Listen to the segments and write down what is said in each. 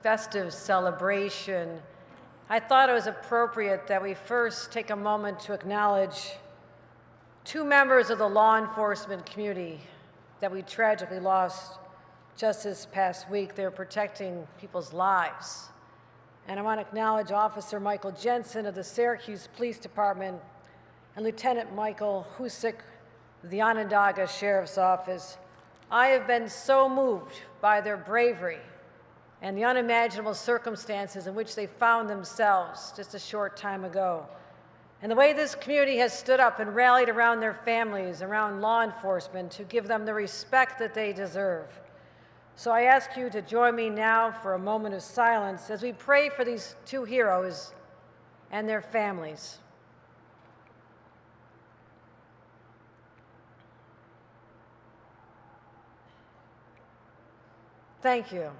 festive celebration, I thought it was appropriate that we first take a moment to acknowledge two members of the law enforcement community that we tragically lost just this past week. They were protecting people's lives. And I want to acknowledge Officer Michael Jensen of the Syracuse Police Department and Lieutenant Michael Husik of the Onondaga Sheriff's Office. I have been so moved by their bravery and the unimaginable circumstances in which they found themselves just a short time ago. And the way this community has stood up and rallied around their families, around law enforcement, to give them the respect that they deserve. So I ask you to join me now for a moment of silence as we pray for these two heroes and their families. Thank you.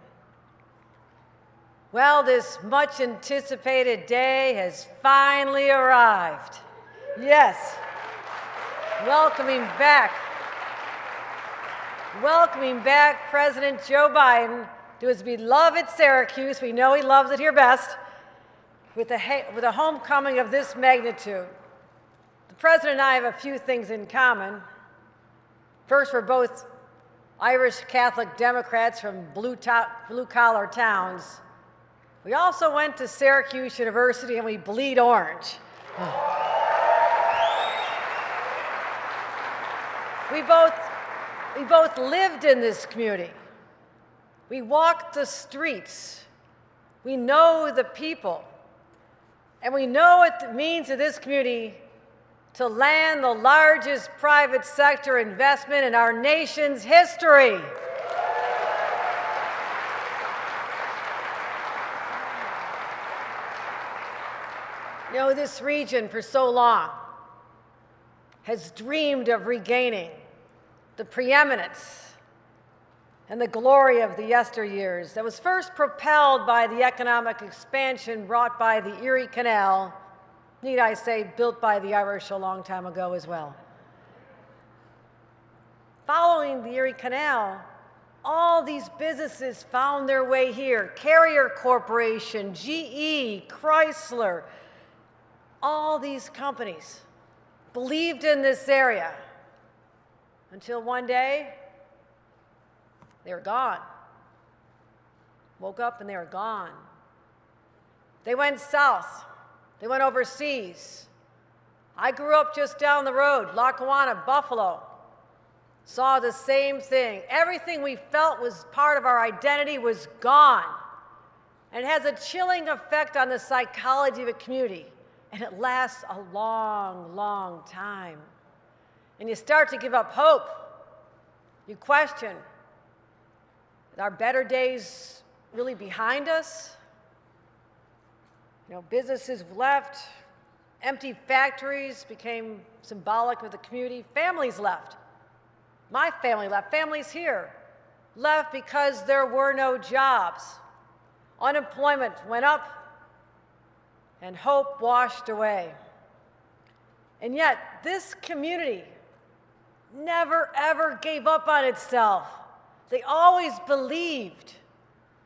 Well, this much anticipated day has finally arrived. Yes, welcoming back President Joe Biden to his beloved Syracuse. We know he loves it here best. With a homecoming of this magnitude. The President and I have a few things in common. First, we're both Irish Catholic Democrats from blue-collar towns. We also went to Syracuse University and we bleed orange. We both lived in this community. We walked the streets. We know the people. And we know what it means to this community to land the largest private sector investment in our nation's history. You know, this region for so long has dreamed of regaining the preeminence and the glory of the yesteryears that was first propelled by the economic expansion brought by the Erie Canal, need I say, built by the Irish a long time ago as well. Following the Erie Canal, all these businesses found their way here. Carrier Corporation, GE, Chrysler, all these companies believed in this area until one day they were gone. Woke up and they were gone. They went south. They went overseas. I grew up just down the road, Lackawanna, Buffalo. Saw the same thing. Everything we felt was part of our identity was gone. And it has a chilling effect on the psychology of a community. And it lasts a long, long time. And you start to give up hope. You question, are better days really behind us? You know, businesses left, empty factories became symbolic of the community. Families left. My family left. Families here left because there were no jobs. Unemployment went up and hope washed away. And yet, this community never, ever gave up on itself. They always believed.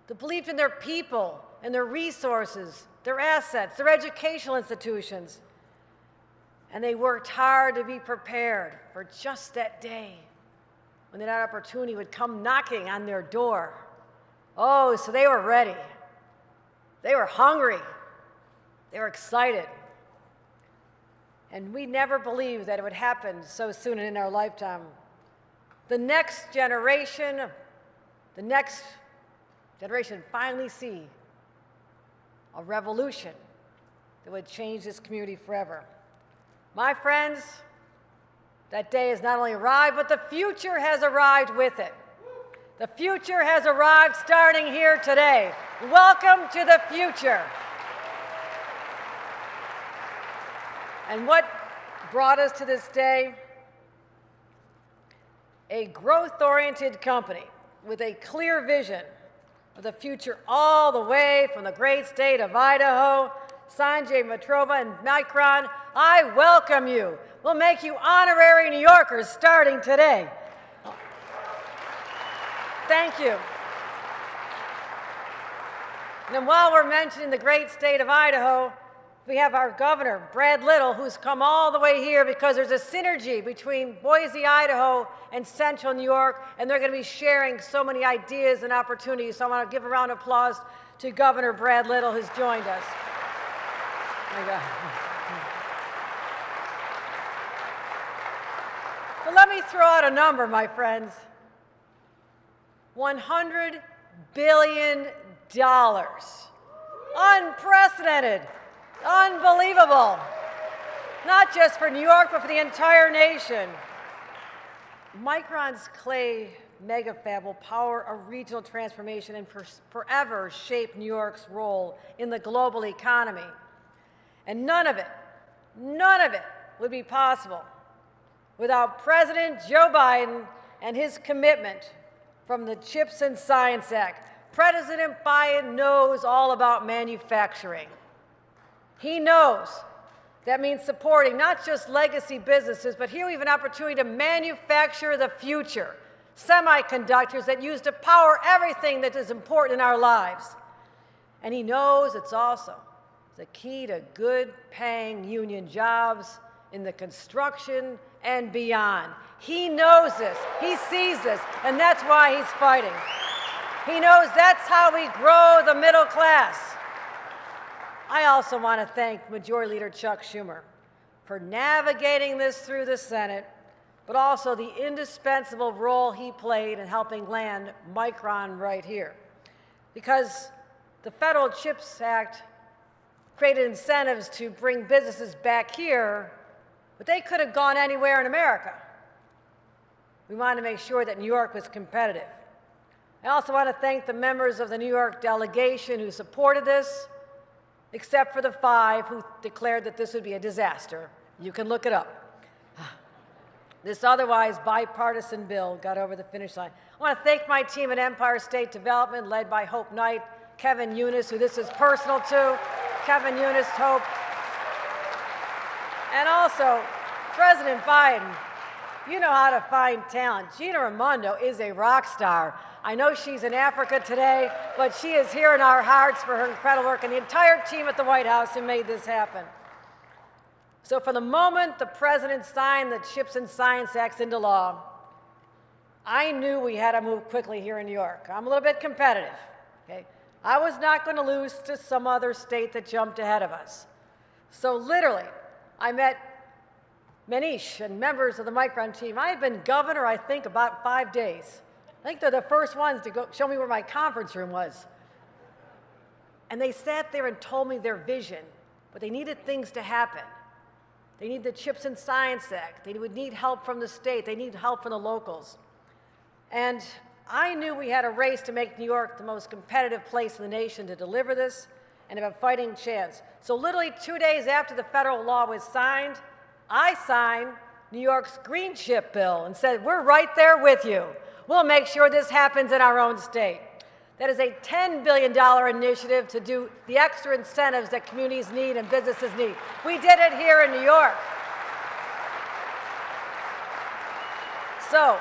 They believed in their people and their resources, their assets, their educational institutions. And they worked hard to be prepared for just that day when that opportunity would come knocking on their door. Oh, so they were ready. They were hungry. They were excited. And we never believed that it would happen so soon in our lifetime. The next generation finally see a revolution that would change this community forever. My friends, that day has not only arrived, but the future has arrived with it. The future has arrived starting here today. Welcome to the future. And what brought us to this day? A growth-oriented company with a clear vision of the future all the way from the great state of Idaho, Sanjay Matrova and Micron. I welcome you. We'll make you honorary New Yorkers starting today. Thank you. And then while we're mentioning the great state of Idaho, we have our governor, Brad Little, who's come all the way here because there's a synergy between Boise, Idaho, and Central New York, and they're going to be sharing so many ideas and opportunities. So I want to give a round of applause to Governor Brad Little, who's joined us. Oh my God. So let me throw out a number, my friends. $100 billion. Unprecedented. Unbelievable. Not just for New York, but for the entire nation. Micron's clay megafab will power a regional transformation and forever shape New York's role in the global economy. And none of it would be possible without President Joe Biden and his commitment from the CHIPS and Science Act. President Biden knows all about manufacturing. He knows that means supporting not just legacy businesses, but here we have an opportunity to manufacture the future, semiconductors that use to power everything that is important in our lives. And he knows it's also the key to good paying union jobs in the construction and beyond. He knows this, he sees this, and that's why he's fighting. He knows that's how we grow the middle class. I also want to thank Majority Leader Chuck Schumer for navigating this through the Senate, but also the indispensable role he played in helping land Micron right here. Because the Federal CHIPS Act created incentives to bring businesses back here, but they could have gone anywhere in America. We wanted to make sure that New York was competitive. I also want to thank the members of the New York delegation who supported this, except for the 5 who declared that this would be a disaster. You can look it up. This otherwise bipartisan bill got over the finish line. I want to thank my team at Empire State Development, led by Hope Knight, Kevin Eunice, who this is personal to. Kevin Eunice, Hope. And also, President Biden, you know how to find talent. Gina Raimondo is a rock star. I know she's in Africa today, but she is here in our hearts for her incredible work, and the entire team at the White House who made this happen. So from the moment the president signed the CHIPS and Science Act into law, I knew we had to move quickly here in New York. I'm a little bit competitive, okay? I was not going to lose to some other state that jumped ahead of us. So literally, I met Manish and members of the Micron team. I've been governor, I think, about 5 days. I think they're the first ones to go show me where my conference room was. And they sat there and told me their vision, but they needed things to happen. They need the CHIPS and Science Act. They would need help from the state. They need help from the locals. And I knew we had a race to make New York the most competitive place in the nation to deliver this and have a fighting chance. So literally 2 days after the federal law was signed, I signed New York's Green Chip bill and said, we're right there with you. We'll make sure this happens in our own state. That is a $10 billion initiative to do the extra incentives that communities need and businesses need. We did it here in New York. So,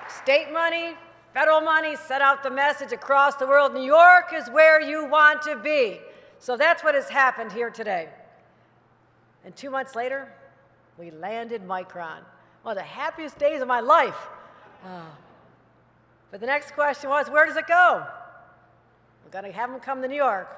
state money, federal money, set out the message across the world. New York is where you want to be. So that's what has happened here today. And 2 months later, we landed Micron. One of the happiest days of my life. But the next question was, where does it go? We're going to have them come to New York.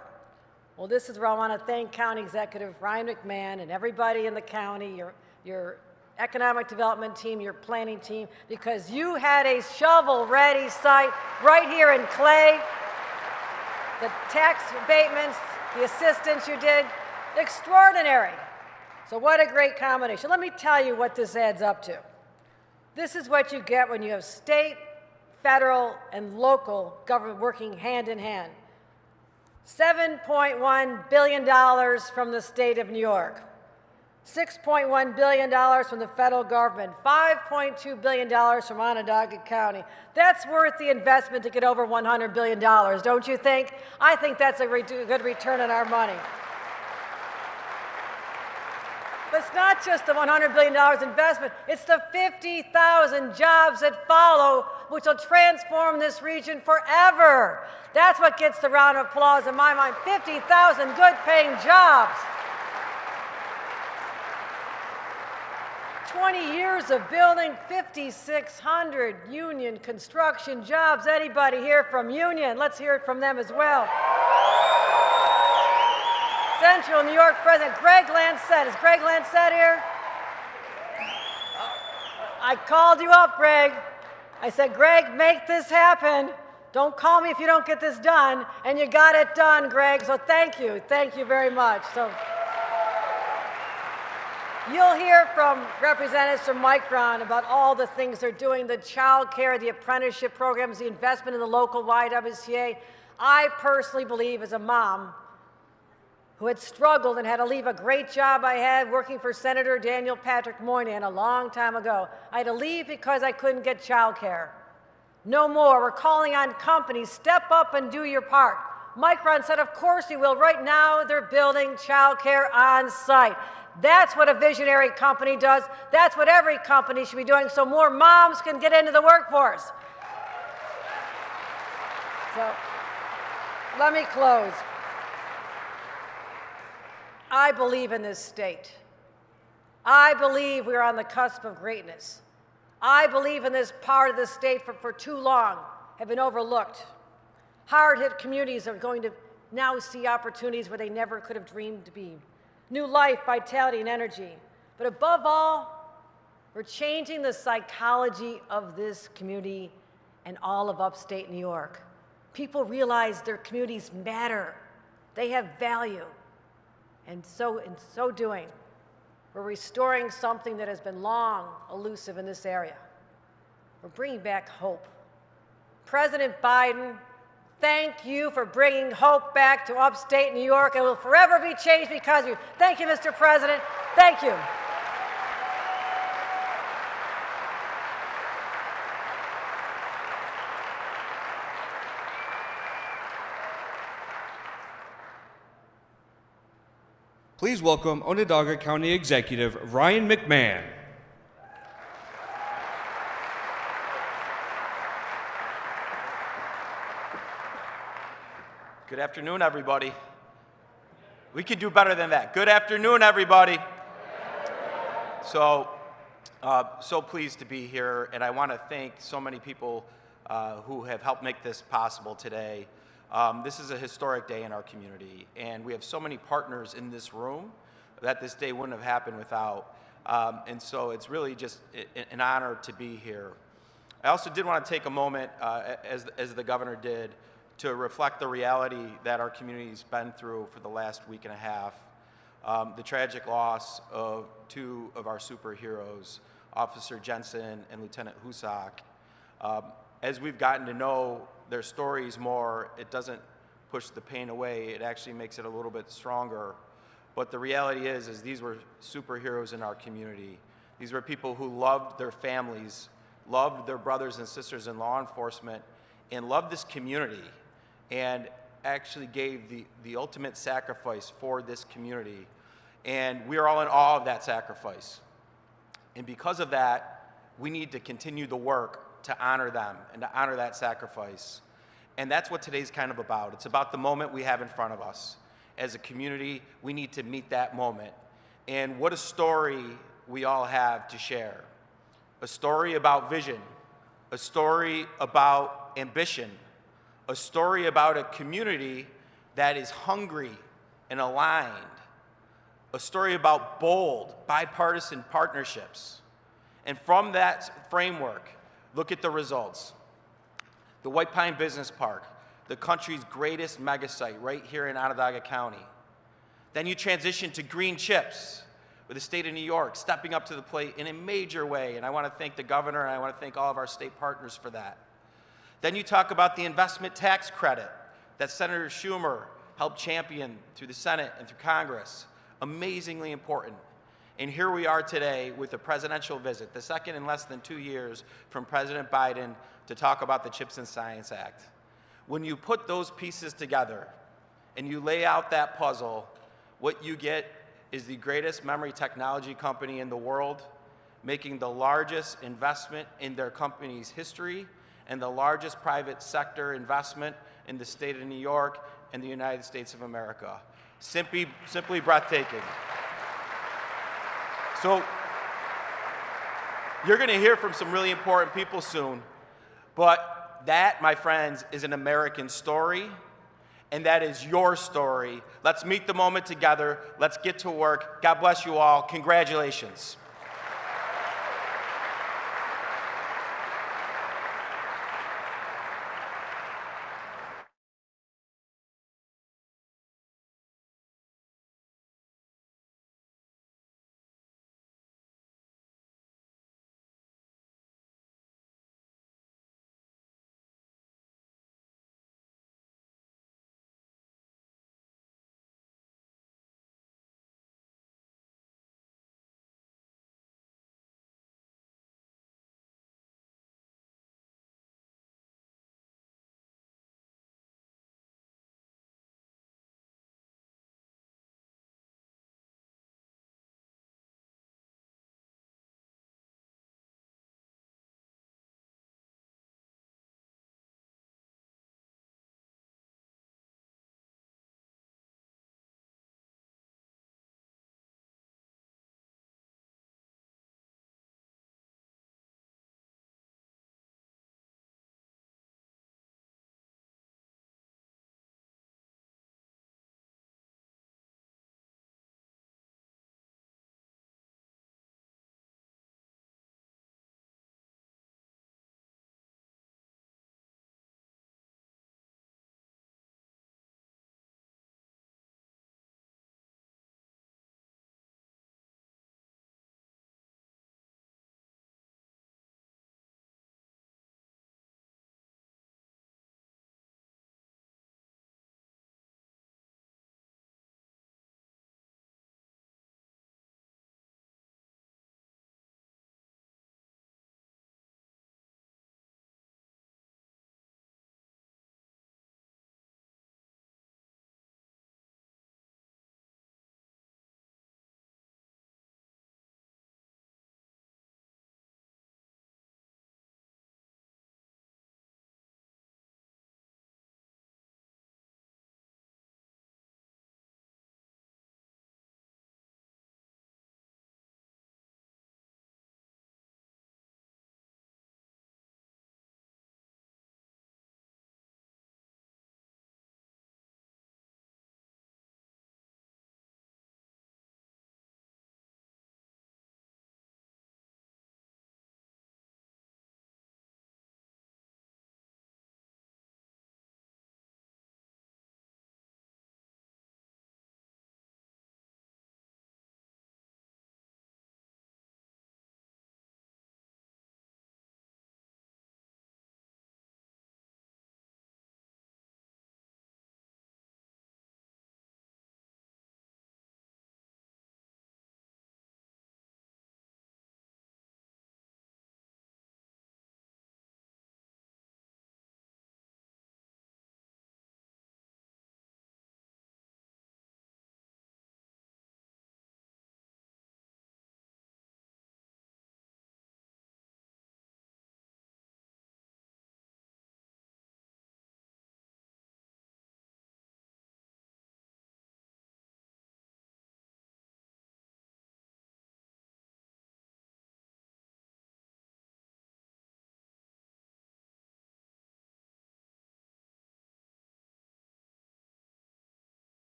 Well, this is where I want to thank County Executive Ryan McMahon and everybody in the county, your economic development team, your planning team, because you had a shovel-ready site right here in Clay. The tax abatements, the assistance you did, extraordinary. So what a great combination. Let me tell you what this adds up to. This is what you get when you have state, federal, and local government working hand in hand. $7.1 billion from the state of New York, $6.1 billion from the federal government, $5.2 billion from Onondaga County. That's worth the investment to get over $100 billion, don't you think? I think that's a good return on our money. But it's not just the $100 billion investment, it's the 50,000 jobs that follow, which will transform this region forever. That's what gets the round of applause in my mind, 50,000 good-paying jobs. 20 years of building 5,600 union construction jobs. Anybody here from union? Let's hear it from them as well. Central New York President Greg Lancet. Is Greg Lancet here? I called you up, Greg. I said, Greg, make this happen. Don't call me if you don't get this done. And you got it done, Greg. So thank you. Thank you very much. So you'll hear from representatives from Micron about all the things they're doing, the child care, the apprenticeship programs, the investment in the local YWCA. I personally believe, as a mom who had struggled and had to leave a great job I had working for Senator Daniel Patrick Moynihan a long time ago. I had to leave because I couldn't get child care. No more. We're calling on companies, step up and do your part. Micron said, of course we will. Right now, they're building child care on site. That's what a visionary company does. That's what every company should be doing so more moms can get into the workforce. So let me close. I believe in this state. I believe we're on the cusp of greatness. I believe in this part of the state for too long have been overlooked. Hard-hit communities are going to now see opportunities where they never could have dreamed to be. New life, vitality, and energy. But above all, we're changing the psychology of this community and all of upstate New York. People realize their communities matter. They have value. And so, in so doing, we're restoring something that has been long elusive in this area. We're bringing back hope. President Biden, thank you for bringing hope back to upstate New York. It will forever be changed because of you. Thank you, Mr. President. Thank you. Please welcome Onondaga County Executive Ryan McMahon. Good afternoon, everybody. We could do better than that. Good afternoon, everybody. So pleased to be here, and I want to thank so many people who have helped make this possible today. This is a historic day in our community, and we have so many partners in this room that this day wouldn't have happened without. And so it's really just an honor to be here. I also did want to take a moment, as the governor did, to reflect the reality that our community's been through for the last week and a half. The tragic loss of two of our superheroes, Officer Jensen and Lieutenant Husak. As we've gotten to know their stories more, it doesn't push the pain away. It actually makes it a little bit stronger. But the reality is these were superheroes in our community. These were people who loved their families, loved their brothers and sisters in law enforcement, and loved this community, and actually gave the ultimate sacrifice for this community. And we are all in awe of that sacrifice. And because of that, we need to continue the work to honor them and to honor that sacrifice. And that's what today's kind of about. It's about the moment we have in front of us. As a community, we need to meet that moment. And what a story we all have to share. A story about vision, a story about ambition, a story about a community that is hungry and aligned, a story about bold, bipartisan partnerships. And from that framework, look at the results. The White Pine Business Park, the country's greatest mega site right here in Onondaga County. Then you transition to green chips with the state of New York stepping up to the plate in a major way. And I want to thank the governor, and I want to thank all of our state partners for that. Then you talk about the investment tax credit that Senator Schumer helped champion through the Senate and through Congress. Amazingly important. And here we are today with a presidential visit, the second in less than 2 years from President Biden to talk about the CHIPS and Science Act. When you put those pieces together and you lay out that puzzle, what you get is the greatest memory technology company in the world, making the largest investment in their company's history and the largest private sector investment in the state of New York and the United States of America. Simply breathtaking. So you're going to hear from some really important people soon, but that, my friends, is an American story, and that is your story. Let's meet the moment together. Let's get to work. God bless you all. Congratulations.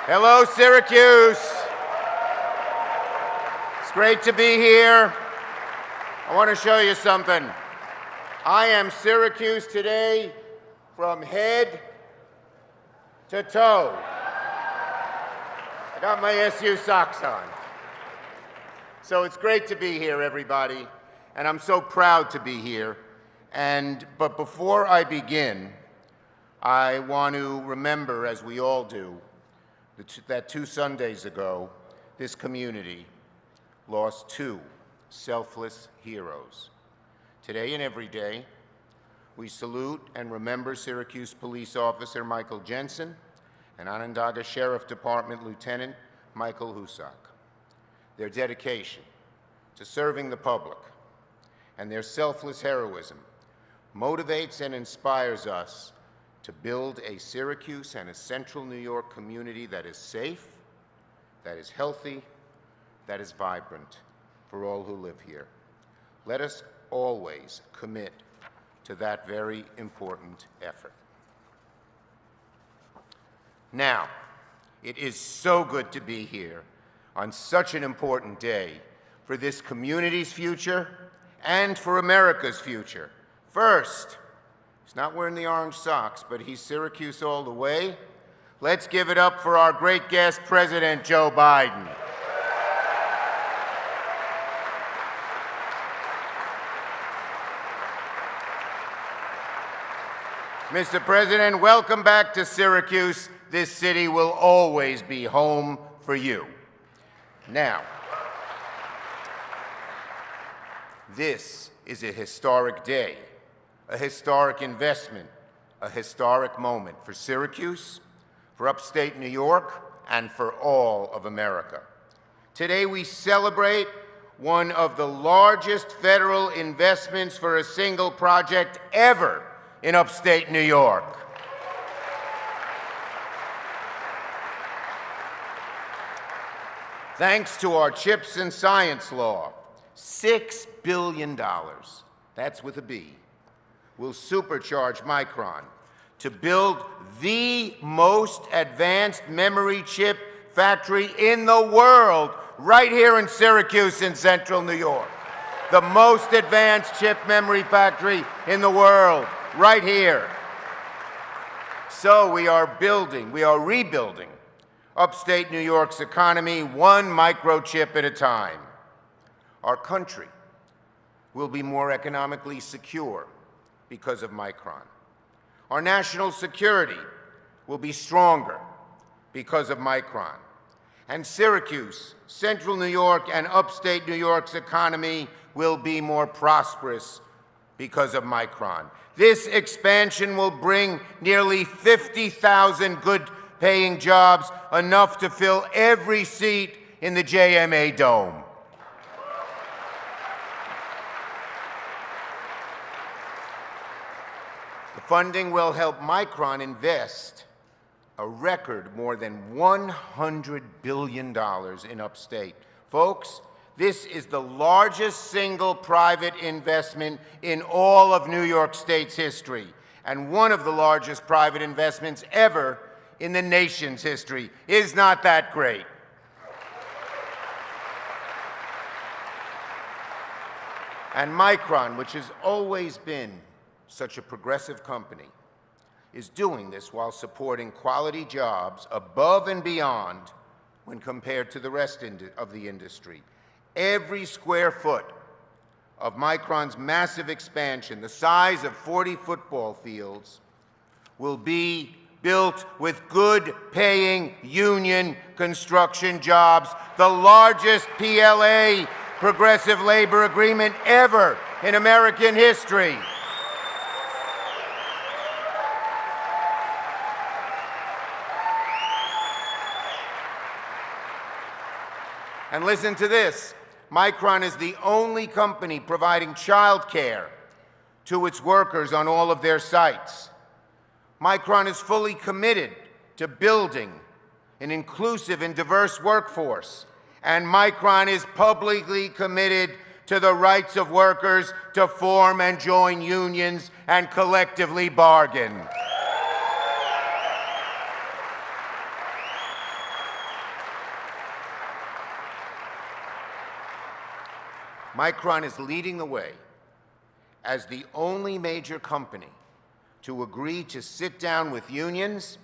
Hello, Syracuse. It's great to be here. I want to show you something. I am Syracuse today from head to toe. I got my SU socks on. So it's great to be here, everybody, and I'm so proud to be here. But before I begin, I want to remember, as we all do, that 2 Sundays ago, this community lost 2 selfless heroes. Today and every day, we salute and remember Syracuse Police Officer Michael Jensen and Onondaga Sheriff Department Lieutenant Michael Husak. Their dedication to serving the public and their selfless heroism motivates and inspires us to build a Syracuse and a Central New York community that is safe, that is healthy, that is vibrant for all who live here. Let us always commit to that very important effort. Now, it is so good to be here on such an important day for this community's future and for America's future. First, he's not wearing the orange socks, but he's Syracuse all the way. Let's give it up for our great guest, President Joe Biden. Mr. President, welcome back to Syracuse. This city will always be home for you. Now, this is a historic day, a historic investment, a historic moment for Syracuse, for upstate New York, and for all of America. Today we celebrate one of the largest federal investments for a single project ever in upstate New York. Thanks to our CHIPS and Science Law, $6 billion, that's with a B, will supercharge Micron to build the most advanced memory chip factory in the world right here in Syracuse in Central New York. The most advanced chip memory factory in the world right here. So we are rebuilding upstate New York's economy one microchip at a time. Our country will be more economically secure because of Micron. Our national security will be stronger because of Micron. And Syracuse, Central New York, and upstate New York's economy will be more prosperous because of Micron. This expansion will bring nearly 50,000 good-paying jobs, enough to fill every seat in the JMA Dome. The funding will help Micron invest a record more than $100 billion in upstate. Folks, this is the largest single private investment in all of New York State's history, and one of the largest private investments ever in the nation's history. Is not that great? And Micron, which has always been such a progressive company, is doing this while supporting quality jobs above and beyond when compared to the rest of the industry. Every square foot of Micron's massive expansion, the size of 40 football fields, will be built with good-paying union construction jobs, the largest PLA, progressive labor agreement, ever in American history. And listen to this. Micron is the only company providing child care to its workers on all of their sites. Micron is fully committed to building an inclusive and diverse workforce, and Micron is publicly committed to the rights of workers to form and join unions and collectively bargain. Micron is leading the way as the only major company to agree to sit down with unions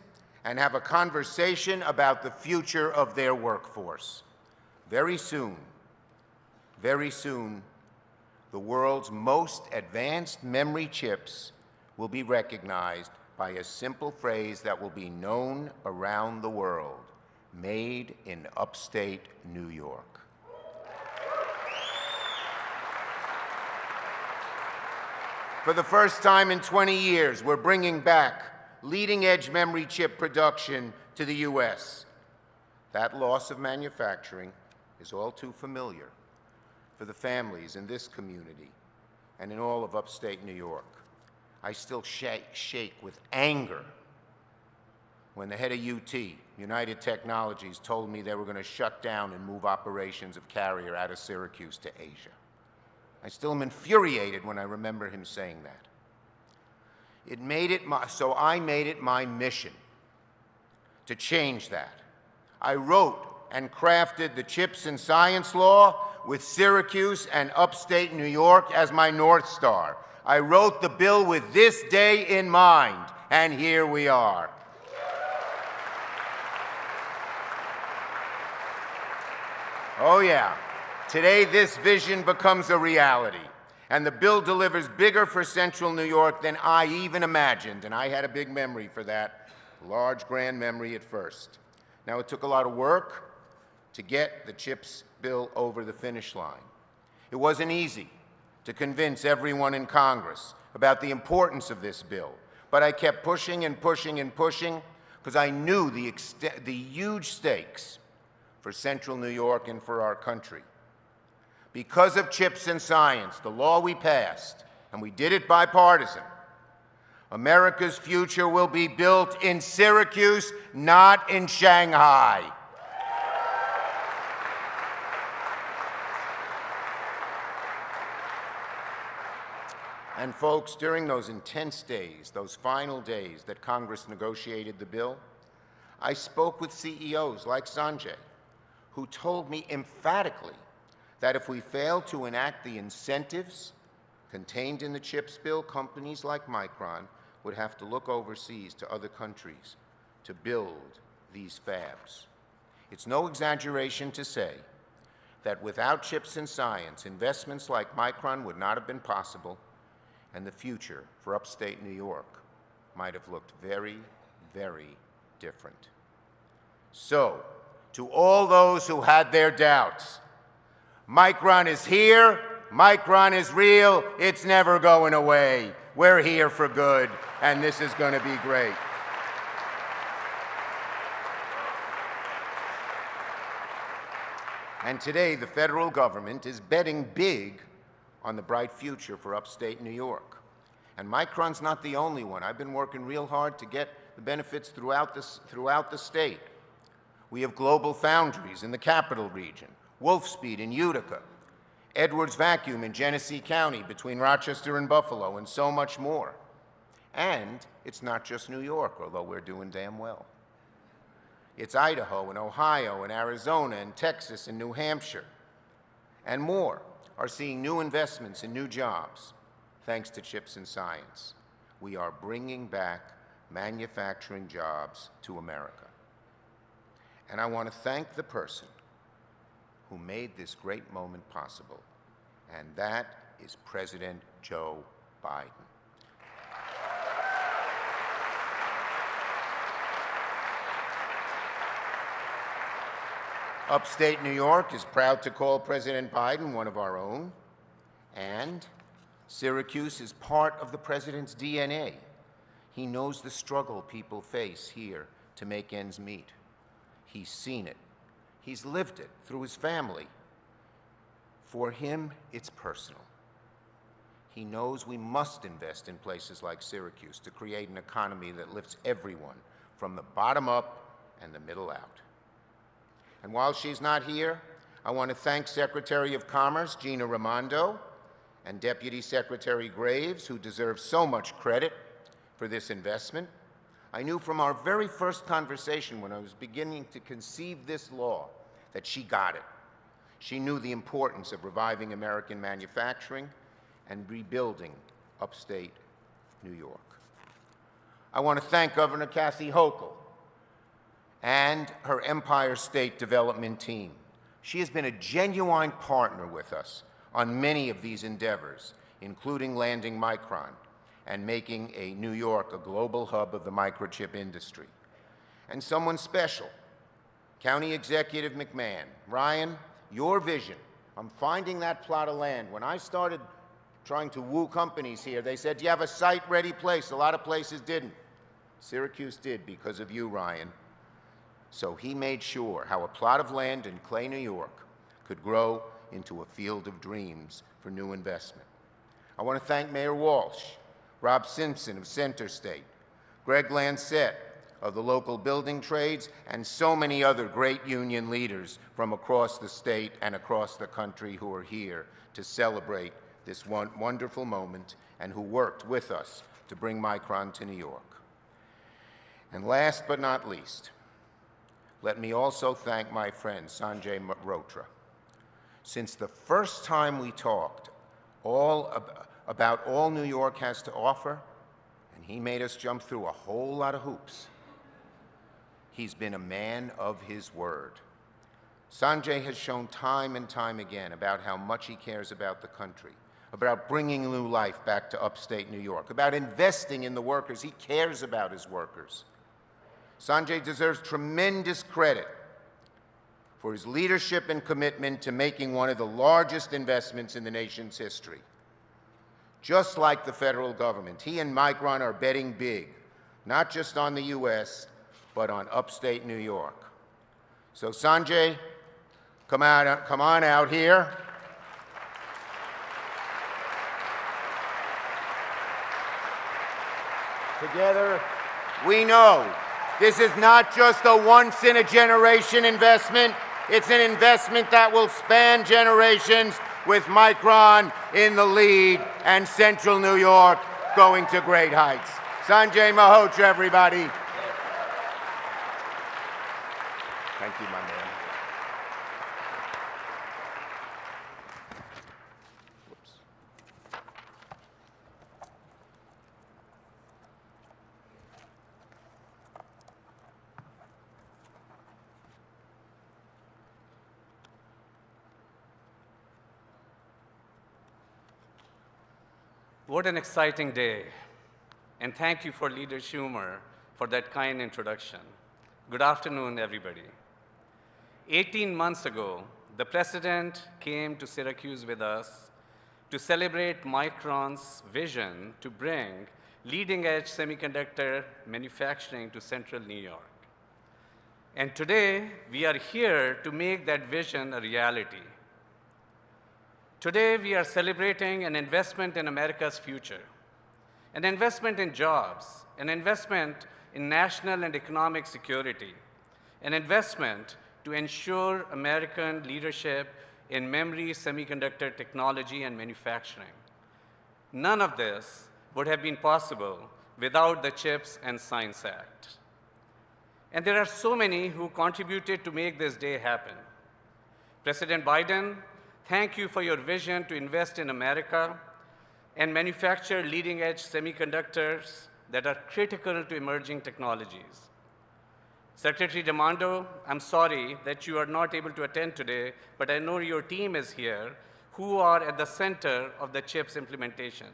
and have a conversation about the future of their workforce. Very soon, the world's most advanced memory chips will be recognized by a simple phrase that will be known around the world: made in upstate New York. For the first time in 20 years, we're bringing back leading-edge memory chip production to the U.S. That loss of manufacturing is all too familiar for the families in this community and in all of upstate New York. I still shake with anger when the head of UT, United Technologies, told me they were going to shut down and move operations of Carrier out of Syracuse to Asia. I still am infuriated when I remember him saying that. So I made it my mission to change that. I wrote and crafted the CHIPS and Science Law with Syracuse and upstate New York as my North Star. I wrote the bill with this day in mind, and here we are. Oh yeah, today this vision becomes a reality, and the bill delivers bigger for Central New York than I even imagined, and I had a big memory for that, large grand memory at first. Now, it took a lot of work to get the CHIPS bill over the finish line. It wasn't easy to convince everyone in Congress about the importance of this bill, but I kept pushing and pushing and pushing because I knew the huge stakes for Central New York and for our country. Because of CHIPS and Science, the law we passed, and we did it bipartisan, America's future will be built in Syracuse, not in Shanghai. And folks, during those intense days, those final days that Congress negotiated the bill, I spoke with CEOs like Sanjay, who told me emphatically that if we failed to enact the incentives contained in the CHIPS bill, companies like Micron would have to look overseas to other countries to build these fabs. It's no exaggeration to say that without CHIPS and Science, investments like Micron would not have been possible, and the future for upstate New York might have looked very, very different. So, to all those who had their doubts, Micron is here, Micron is real, it's never going away. We're here for good, and this is going to be great. And today, the federal government is betting big on the bright future for upstate New York. And Micron's not the only one. I've been working real hard to get the benefits throughout the state. We have global foundries in the capital region, Wolfspeed in Utica, Edwards Vacuum in Genesee County between Rochester and Buffalo, and so much more. And it's not just New York, although we're doing damn well. It's Idaho and Ohio and Arizona and Texas and New Hampshire and more are seeing new investments and new jobs thanks to CHIPS and Science. We are bringing back manufacturing jobs to America. And I want to thank the person who made this great moment possible, and that is President Joe Biden. Upstate New York is proud to call President Biden one of our own, and Syracuse is part of the president's DNA. He knows the struggle people face here to make ends meet. He's seen it. He's lived it through his family. For him, it's personal. He knows we must invest in places like Syracuse to create an economy that lifts everyone from the bottom up and the middle out. And while she's not here, I want to thank Secretary of Commerce Gina Raimondo and Deputy Secretary Graves, who deserve so much credit for this investment. I knew from our very first conversation when I was beginning to conceive this law that she got it. She knew the importance of reviving American manufacturing and rebuilding upstate New York. I want to thank Governor Kathy Hochul and her Empire State Development team. She has been a genuine partner with us on many of these endeavors, including landing Micron and making New York a global hub of the microchip industry. And someone special, County Executive McMahon. Ryan, your vision, I'm finding that plot of land. When I started trying to woo companies here, they said, do you have a site-ready place? A lot of places didn't. Syracuse did because of you, Ryan. So he made sure how a plot of land in Clay, New York could grow into a field of dreams for new investment. I want to thank Mayor Walsh, Rob Simpson of Center State, Greg Lancette of the local building trades, and so many other great union leaders from across the state and across the country who are here to celebrate this wonderful moment and who worked with us to bring Micron to New York. And last but not least, let me also thank my friend Sanjay Mehrotra. Since the first time we talked about all New York has to offer, and he made us jump through a whole lot of hoops, he's been a man of his word. Sanjay has shown time and time again about how much he cares about the country, about bringing new life back to upstate New York, about investing in the workers. He cares about his workers. Sanjay deserves tremendous credit for his leadership and commitment to making one of the largest investments in the nation's history. Just like the federal government, he and Micron are betting big, not just on the US, but on upstate New York. So Sanjay, come on out here. Together, we know this is not just a once-in-a-generation investment. It's an investment that will span generations, with Micron in the lead and Central New York going to great heights. Sanjay Mehrotra, everybody. Thank you, my man. What an exciting day. And thank you for Leader Schumer for that kind introduction. Good afternoon, everybody. 18 months ago, the President came to Syracuse with us to celebrate Micron's vision to bring leading-edge semiconductor manufacturing to Central New York. And today, we are here to make that vision a reality. Today, we are celebrating an investment in America's future, an investment in jobs, an investment in national and economic security, an investment to ensure American leadership in memory, semiconductor technology, and manufacturing. None of this would have been possible without the CHIPS and Science Act. And there are so many who contributed to make this day happen. President Biden, thank you for your vision to invest in America and manufacture leading-edge semiconductors that are critical to emerging technologies. Secretary Raimondo, I'm sorry that you are not able to attend today, but I know your team is here, who are at the center of the CHIPS implementation.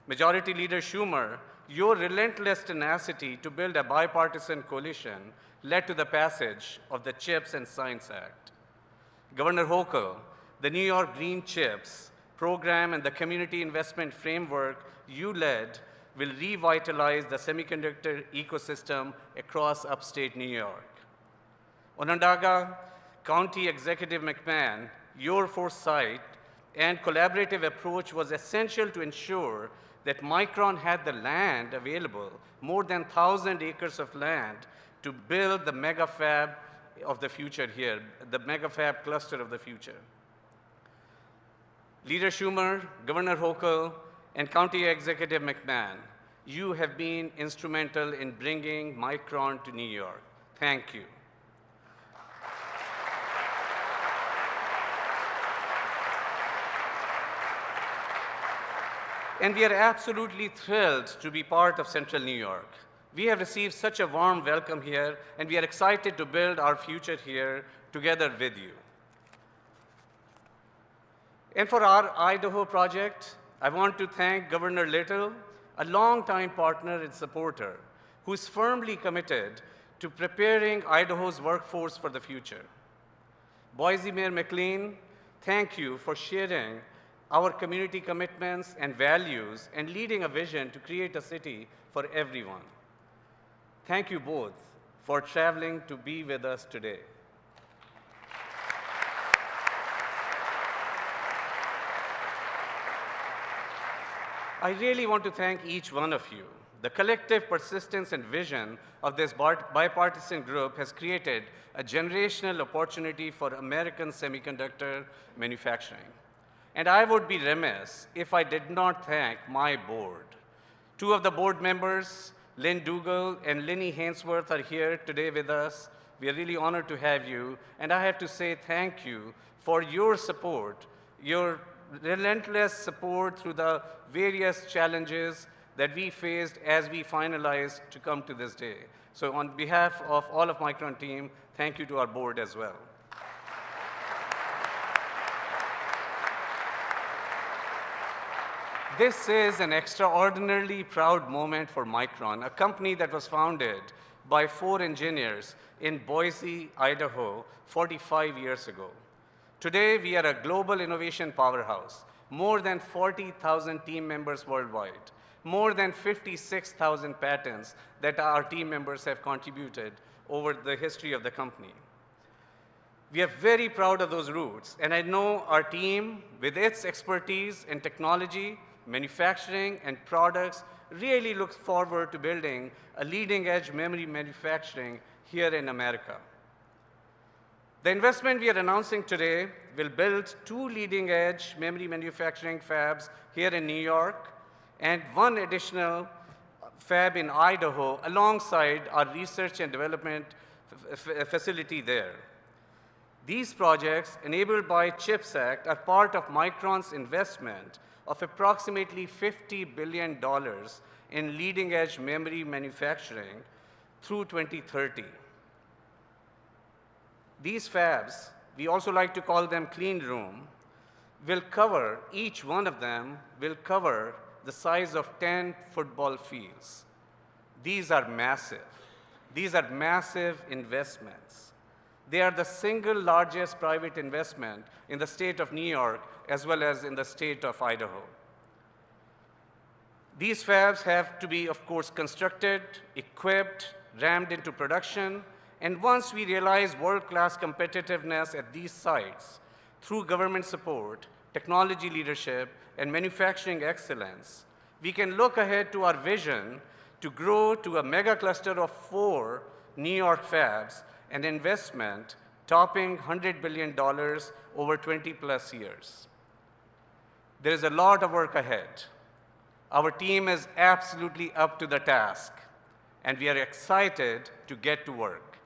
Majority Leader Schumer, your relentless tenacity to build a bipartisan coalition led to the passage of the CHIPS and Science Act. Governor Hochul, the New York Green CHIPS program and the community investment framework you led will revitalize the semiconductor ecosystem across upstate New York. Onondaga County Executive McMahon, your foresight and collaborative approach was essential to ensure that Micron had the land available, more than 1,000 acres of land, to build the mega fab of the future here, the mega fab cluster of the future. Leader Schumer, Governor Hochul, and County Executive McMahon, you have been instrumental in bringing Micron to New York. Thank you. And we are absolutely thrilled to be part of Central New York. We have received such a warm welcome here, and we are excited to build our future here together with you. And for our Idaho project, I want to thank Governor Little, a longtime partner and supporter, who is firmly committed to preparing Idaho's workforce for the future. Boise Mayor McLean, thank you for sharing our community commitments and values and leading a vision to create a city for everyone. Thank you both for traveling to be with us today. I really want to thank each one of you. The collective persistence and vision of this bipartisan group has created a generational opportunity for American semiconductor manufacturing. And I would be remiss if I did not thank my board. Two of the board members, Lynn Dougal and Lenny Hainsworth, are here today with us. We are really honored to have you. And I have to say thank you for your support, your relentless support through the various challenges that we faced as we finalized to come to this day. So on behalf of all of Micron team, thank you to our board as well. This is an extraordinarily proud moment for Micron, a company that was founded by 4 engineers in Boise, Idaho, 45 years ago. Today, we are a global innovation powerhouse, more than 40,000 team members worldwide, more than 56,000 patents that our team members have contributed over the history of the company. We are very proud of those roots, and I know our team, with its expertise in technology, manufacturing, and products, really looks forward to building a leading-edge memory manufacturing here in America. The investment we are announcing today will build 2 leading-edge memory manufacturing fabs here in New York and 1 additional fab in Idaho alongside our research and development facility there. These projects, enabled by CHIPS Act, are part of Micron's investment of approximately $50 billion in leading-edge memory manufacturing through 2030. These fabs, we also like to call them clean room, will cover, each one of them will cover the size of 10 football fields. These are massive. These are massive investments. They are the single largest private investment in the state of New York as well as in the state of Idaho. These fabs have to be, of course, constructed, equipped, ramped into production, and once we realize world-class competitiveness at these sites through government support, technology leadership, and manufacturing excellence, we can look ahead to our vision to grow to a mega cluster of 4 New York fabs, an investment topping $100 billion over 20+ years. There is a lot of work ahead. Our team is absolutely up to the task, and we are excited to get to work.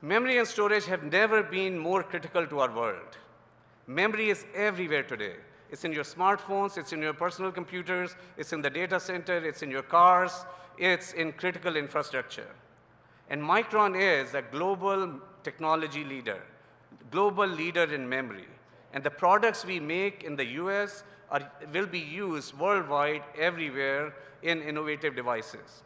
Memory and storage have never been more critical to our world. Memory is everywhere today. It's in your smartphones, it's in your personal computers, it's in the data center, it's in your cars, it's in critical infrastructure. And Micron is a global technology leader, global leader in memory. And the products we make in the US will be used worldwide, everywhere, in innovative devices.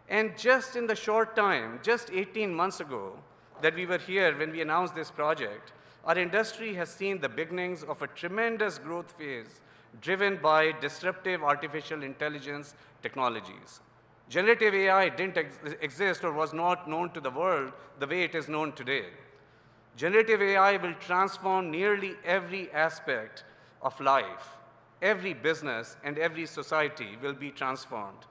And just in the short time, just 18 months ago, that we were here when we announced this project, our industry has seen the beginnings of a tremendous growth phase driven by disruptive artificial intelligence technologies. Generative AI didn't exist or was not known to the world the way it is known today. Generative AI will transform nearly every aspect of life. Every business and every society will be transformed.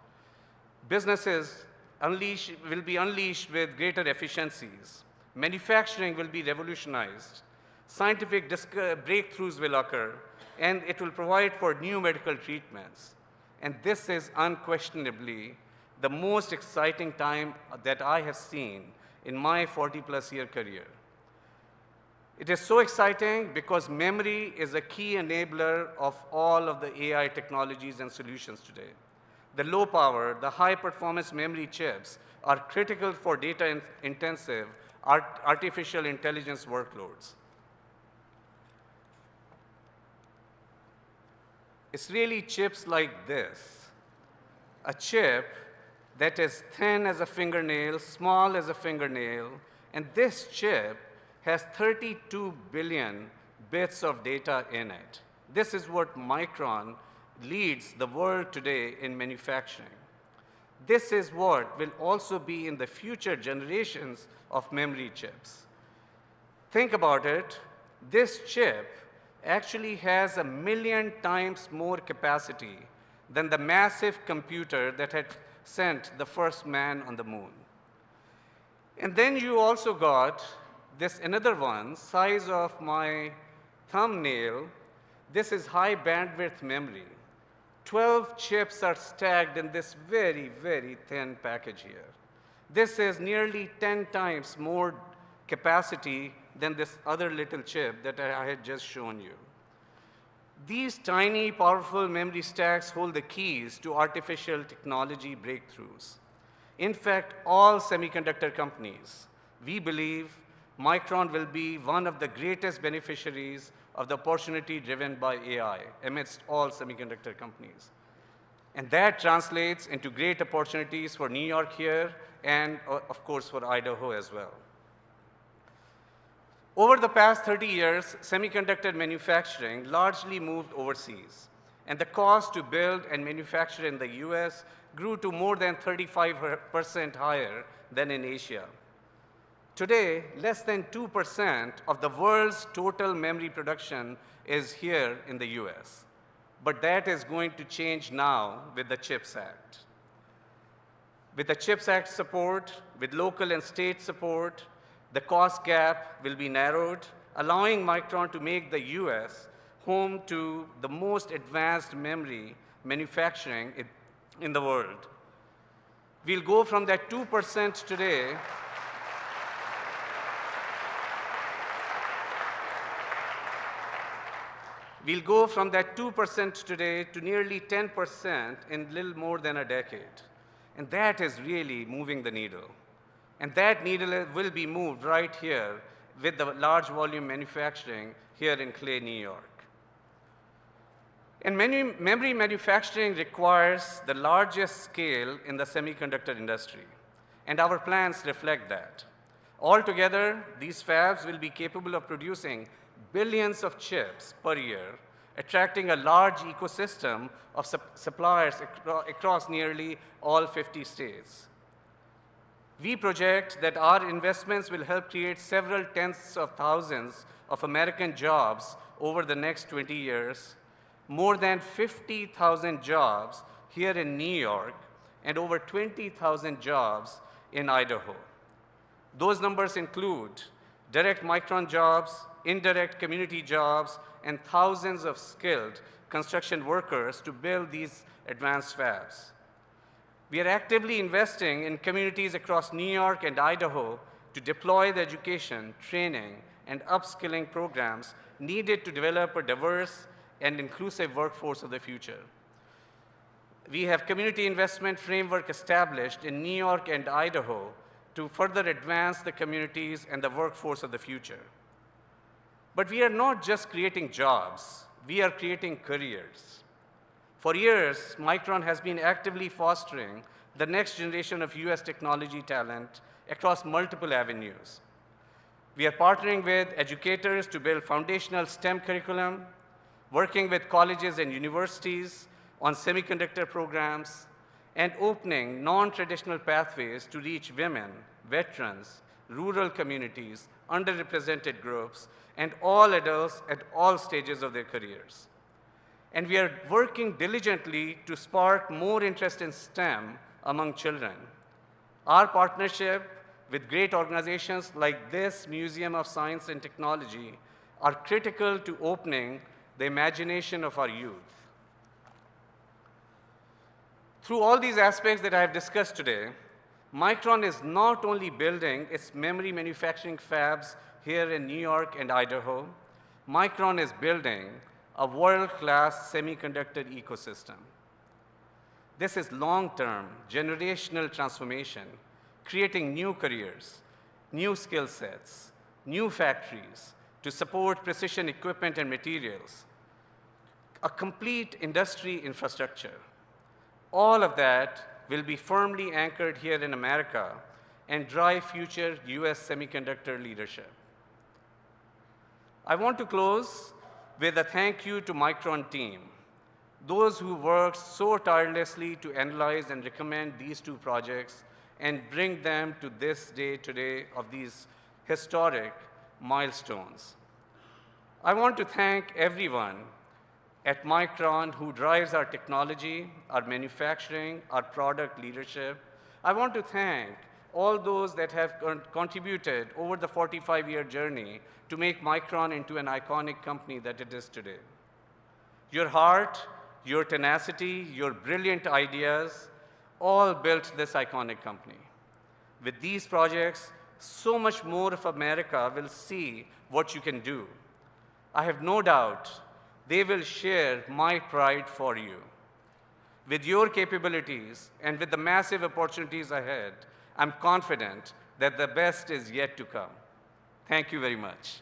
Businesses will be unleashed with greater efficiencies. Manufacturing will be revolutionized. Scientific breakthroughs will occur, and it will provide for new medical treatments. And this is unquestionably the most exciting time that I have seen in my 40+ year career. It is so exciting because memory is a key enabler of all of the AI technologies and solutions today. The low power, the high performance memory chips are critical for data intensive artificial intelligence workloads. It's really chips like this. A chip that is thin as a fingernail, small as a fingernail, and this chip has 32 billion bits of data in it. This is what Micron leads the world today in manufacturing. This is what will also be in the future generations of memory chips. Think about it. This chip actually has 1 million times more capacity than the massive computer that had sent the first man on the moon. And then you also got this another one, size of my thumbnail. This is high bandwidth memory. 12 chips are stacked in this very, very thin package here. This is nearly 10 times more capacity than this other little chip that I had just shown you. These tiny, powerful memory stacks hold the keys to artificial technology breakthroughs. In fact, all semiconductor companies, we believe Micron will be one of the greatest beneficiaries of the opportunity driven by AI amidst all semiconductor companies. And that translates into great opportunities for New York here and, of course, for Idaho as well. Over the past 30 years, semiconductor manufacturing largely moved overseas, and the cost to build and manufacture in the US grew to more than 35% higher than in Asia. Today, less than 2% of the world's total memory production is here in the US. But that is going to change now with the CHIPS Act. With the CHIPS Act support, with local and state support, the cost gap will be narrowed, allowing Micron to make the US home to the most advanced memory manufacturing in the world. We'll go from that 2% today We'll go from that 2% today to nearly 10% in a little more than a decade. And that is really moving the needle. And that needle will be moved right here with the large volume manufacturing here in Clay, New York. And memory manufacturing requires the largest scale in the semiconductor industry. And our plans reflect that. Altogether, these fabs will be capable of producing billions of chips per year, attracting a large ecosystem of suppliers across nearly all 50 states. We project that our investments will help create several tens of thousands of American jobs over the next 20 years, more than 50,000 jobs here in New York, and over 20,000 jobs in Idaho. Those numbers include direct Micron jobs, indirect community jobs, and thousands of skilled construction workers to build these advanced fabs. We are actively investing in communities across New York and Idaho to deploy the education, training, and upskilling programs needed to develop a diverse and inclusive workforce of the future. We have community investment framework established in New York and Idaho to further advance the communities and the workforce of the future. But we are not just creating jobs, we are creating careers. For years, Micron has been actively fostering the next generation of US technology talent across multiple avenues. We are partnering with educators to build foundational STEM curriculum, working with colleges and universities on semiconductor programs, and opening non-traditional pathways to reach women, veterans, rural communities, underrepresented groups, and all adults at all stages of their careers. And we are working diligently to spark more interest in STEM among children. Our partnership with great organizations like this Museum of Science and Technology are critical to opening the imagination of our youth. Through all these aspects that I have discussed today, Micron is not only building its memory manufacturing fabs here in New York and Idaho, Micron is building a world-class semiconductor ecosystem. This is long-term, generational transformation, creating new careers, new skill sets, new factories to support precision equipment and materials, a complete industry infrastructure. All of that will be firmly anchored here in America and drive future US semiconductor leadership. I want to close with a thank you to Micron team, those who worked so tirelessly to analyze and recommend these two projects and bring them to this day today of these historic milestones. I want to thank everyone at Micron who drives our technology, our manufacturing, our product leadership. I want to thank all those that have contributed over the 45-year journey to make Micron into an iconic company that it is today. Your heart, your tenacity, your brilliant ideas all built this iconic company. With these projects, so much more of America will see what you can do. I have no doubt they will share my pride for you. With your capabilities and with the massive opportunities ahead, I'm confident that the best is yet to come. Thank you very much.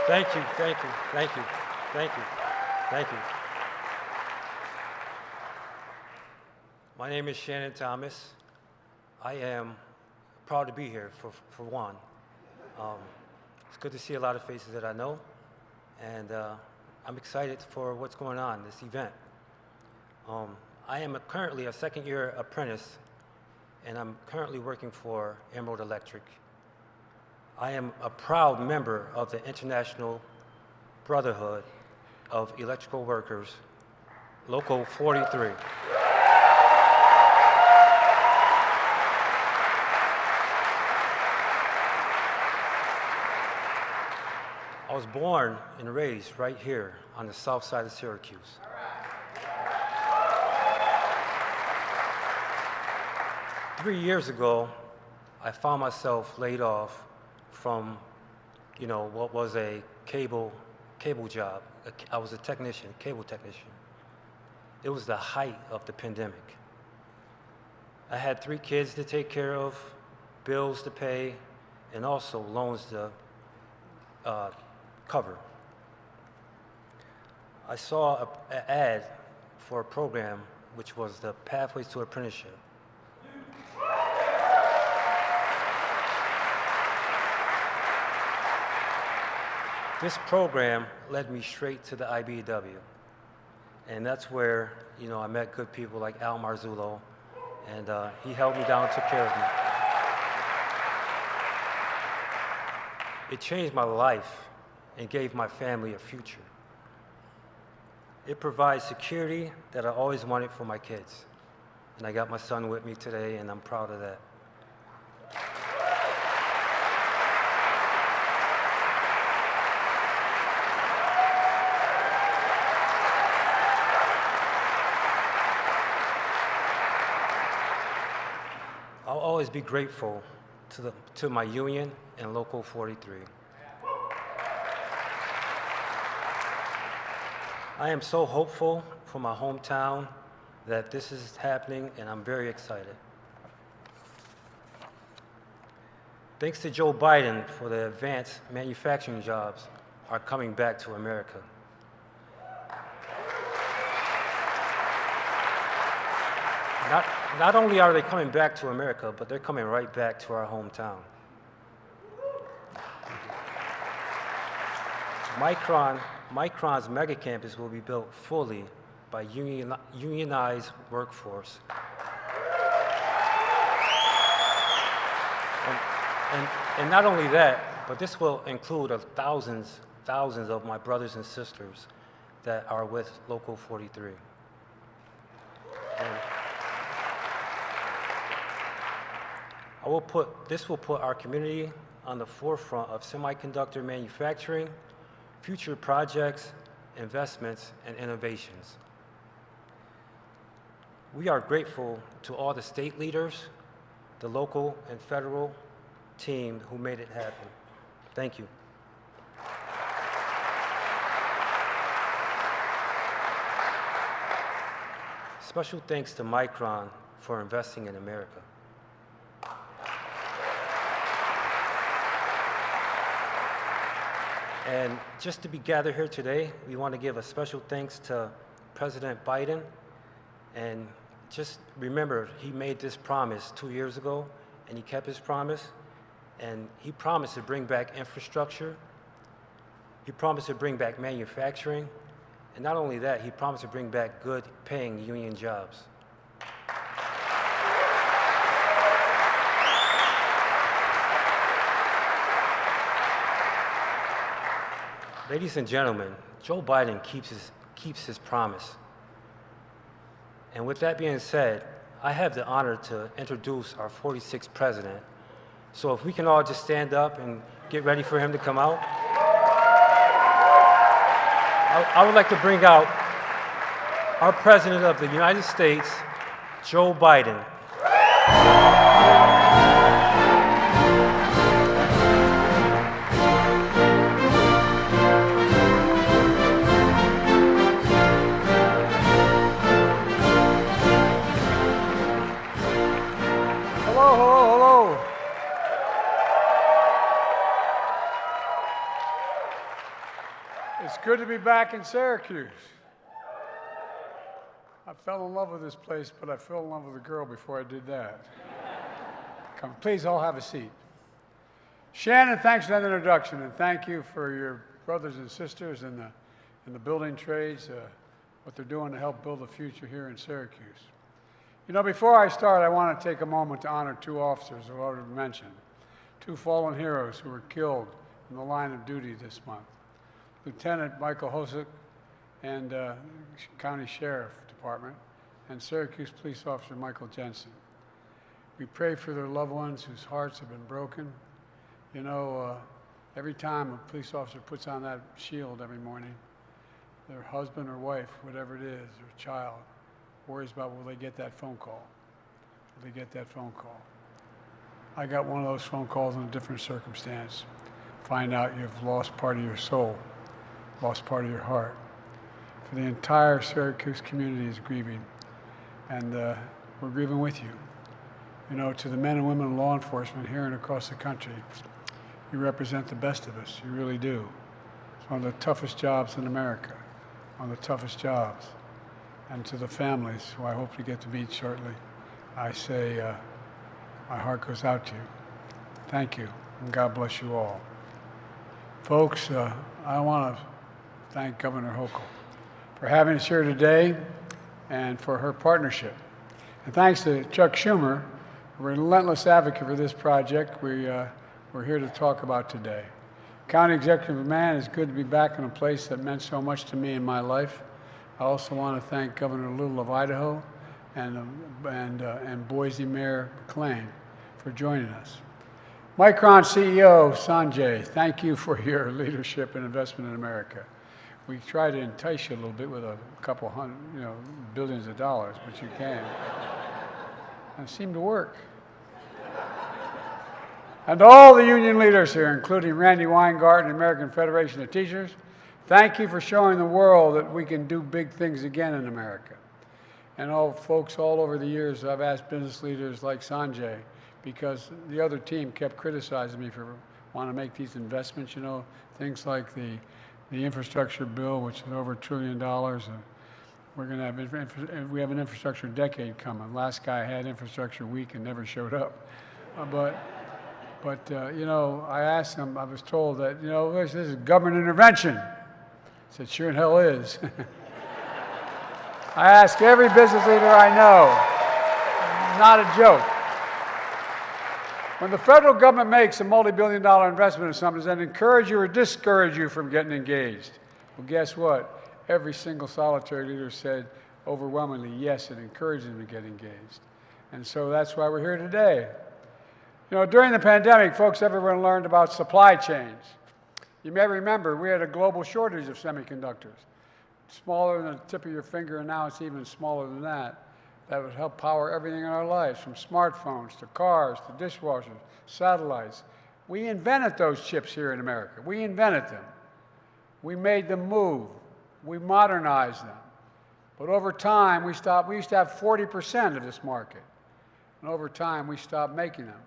Thank you, thank you, thank you, thank you, thank you. My name is Shannon Thomas. I am proud to be here for one. It's good to see a lot of faces that I know, and I'm excited for what's going on, this event. I am currently a second-year apprentice, and I'm currently working for Emerald Electric. I am a proud member of the International Brotherhood of Electrical Workers, Local 43. I was born and raised right here on the south side of Syracuse. Three years ago, I found myself laid off from, what was a cable job. I was a technician, cable technician. It was the height of the pandemic. I had 3 kids to take care of, bills to pay, and also loans to cover. I saw an ad for a program which was the Pathways to Apprenticeship. This program led me straight to the IBEW, and that's where I met good people like Al Marzullo, and he held me down, took care of me. It changed my life and gave my family a future. It provides security that I always wanted for my kids, and I got my son with me today, and I'm proud of that. always be grateful to my union and Local 43. I am so hopeful for my hometown that this is happening, and I'm very excited. Thanks to Joe Biden for the advanced manufacturing jobs are coming back to America. Not only are they coming back to America, but they're coming right back to our hometown. Micron's mega campus will be built fully by unionized workforce. And not only that, but this will include thousands of my brothers and sisters that are with Local 43. And this will put our community on the forefront of semiconductor manufacturing, future projects, investments, and innovations. We are grateful to all the state leaders, the local and federal team who made it happen. Thank you. Special thanks to Micron for investing in America. And just to be gathered here today, we want to give a special thanks to President Biden. And just remember, he made this promise 2 years ago, and he kept his promise. And he promised to bring back infrastructure. He promised to bring back manufacturing. And not only that, he promised to bring back good paying union jobs. Ladies and gentlemen, Joe Biden keeps his promise. And with that being said, I have the honor to introduce our 46th president. So if we can all just stand up and get ready for him to come out. I would like to bring out our President of the United States, Joe Biden. Hello. It's good to be back in Syracuse. I fell in love with this place, but I fell in love with a girl before I did that. Come, please all have a seat. Shannon, thanks for that introduction, and thank you for your brothers and sisters in the building trades, what they're doing to help build a future here in Syracuse. You know, before I start, I want to take a moment to honor two officers who I already mentioned, two fallen heroes who were killed in the line of duty this month. Lieutenant Michael Hosick and County Sheriff Department, and Syracuse Police Officer Michael Jensen. We pray for their loved ones whose hearts have been broken. You know, every time a police officer puts on that shield every morning, their husband or wife, whatever it is, or child, worries about will they get that phone call? Will they get that phone call? I got one of those phone calls in a different circumstance. Find out you've lost part of your soul, lost part of your heart. For the entire Syracuse community is grieving, and we're grieving with you. You know, to the men and women in law enforcement here and across the country, you represent the best of us, you really do. It's one of the toughest jobs in America, one of the toughest jobs. And to the families, who I hope to get to meet shortly, I say my heart goes out to you. Thank you, and God bless you all. Folks, I want to thank Governor Hochul for having us here today and for her partnership. And thanks to Chuck Schumer, a relentless advocate for this project we're here to talk about today. County Executive Man, it's good to be back in a place that meant so much to me in my life. I also want to thank Governor Little of Idaho and Boise Mayor McLean for joining us. Micron CEO Sanjay, thank you for your leadership and investment in America. We try to entice you a little bit with a couple hundred, billions of dollars, but you can. And it seemed to work. And to all the union leaders here, including Randy Weingarten, the American Federation of Teachers, thank you for showing the world that we can do big things again in America. And all folks all over the years, I've asked business leaders like Sanjay, because the other team kept criticizing me for wanting to make these investments, you know, things like the infrastructure bill, which is over $1 trillion. We're going to have, we have an infrastructure decade coming. Last guy had infrastructure week and never showed up. But you know, I asked him, I was told that, you know, this is government intervention. I said, sure in hell is. I ask every business leader I know, not a joke. When the federal government makes a multi-billion-dollar investment in something, does that encourage you or discourage you from getting engaged? Well, guess what? Every single solitary leader said overwhelmingly, yes, it encourages them to get engaged. And so that's why we're here today. You know, during the pandemic, folks, everyone learned about supply chains. You may remember we had a global shortage of semiconductors, smaller than the tip of your finger, and now it's even smaller than that. That would help power everything in our lives, from smartphones to cars to dishwashers, satellites. We invented those chips here in America. We invented them. We made them move. We modernized them. But over time, we used to have 40% of this market. And over time, we stopped making them.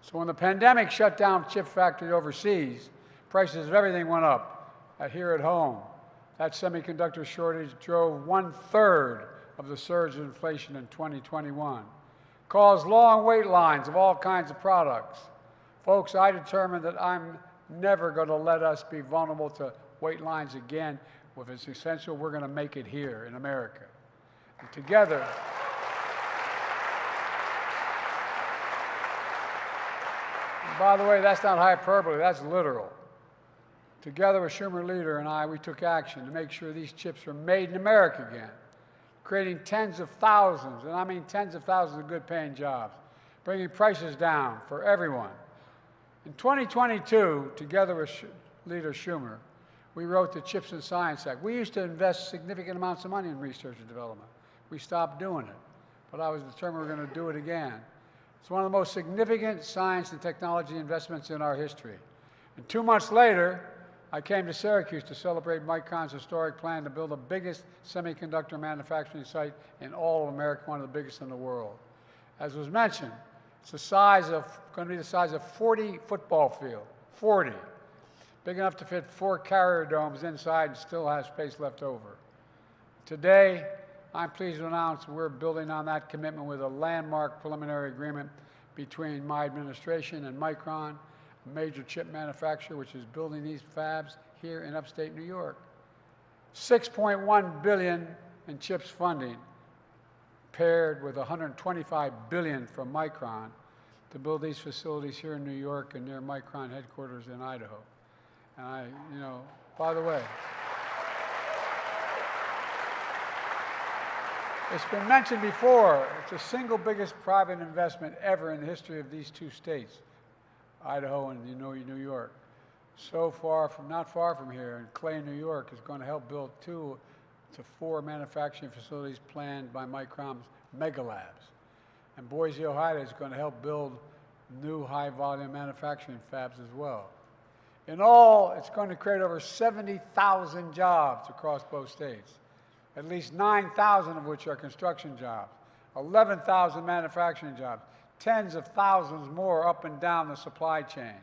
So when the pandemic shut down chip factories overseas, prices of everything went up. Here at home, that semiconductor shortage drove 1/3 of the surge in inflation in 2021, caused long wait lines of all kinds of products. Folks, I determined that I'm never going to let us be vulnerable to wait lines again. If it's essential, we're going to make it here in America. And together, and by the way, that's not hyperbole, that's literal. Together with Schumer leader and I, we took action to make sure these chips are made in America again, creating tens of thousands, and I mean tens of thousands of good-paying jobs, bringing prices down for everyone. In 2022, together with leader Schumer, we wrote the Chips and Science Act. We used to invest significant amounts of money in research and development. We stopped doing it, but I was determined we're going to do it again. It's one of the most significant science and technology investments in our history. And 2 months later, I came to Syracuse to celebrate Micron's historic plan to build the biggest semiconductor manufacturing site in all of America, one of the biggest in the world. As was mentioned, it's going to be the size of 40 football fields, 40. Big enough to fit 4 carrier domes inside and still have space left over. Today, I'm pleased to announce we're building on that commitment with a landmark preliminary agreement between my administration and Micron, a major chip manufacturer which is building these fabs here in upstate New York. $6.1 billion in CHIPS funding paired with $125 billion from Micron to build these facilities here in New York and near Micron headquarters in Idaho. And you know, by the way, it's been mentioned before, it's the single biggest private investment ever in the history of these 2 states, Idaho and New York. So far from, not far from here, in Clay, New York, is going to help build 2 to 4 manufacturing facilities planned by Micron's Mega Labs. And Boise, Ohio is going to help build new high-volume manufacturing fabs as well. In all, it's going to create over 70,000 jobs across both states, at least 9,000 of which are construction jobs, 11,000 manufacturing jobs, tens of thousands more up and down the supply chain.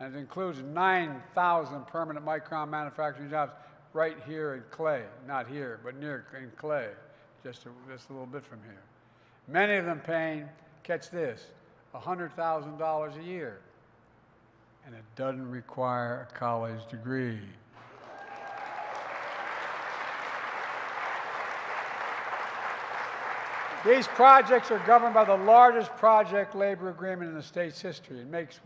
And it includes 9,000 permanent Micron manufacturing jobs right here in Clay, not here, but near in Clay, just a little bit from here. Many of them paying, catch this, $100,000 a year. And it doesn't require a college degree. These projects are governed by the largest project labor agreement in the state's history. It makes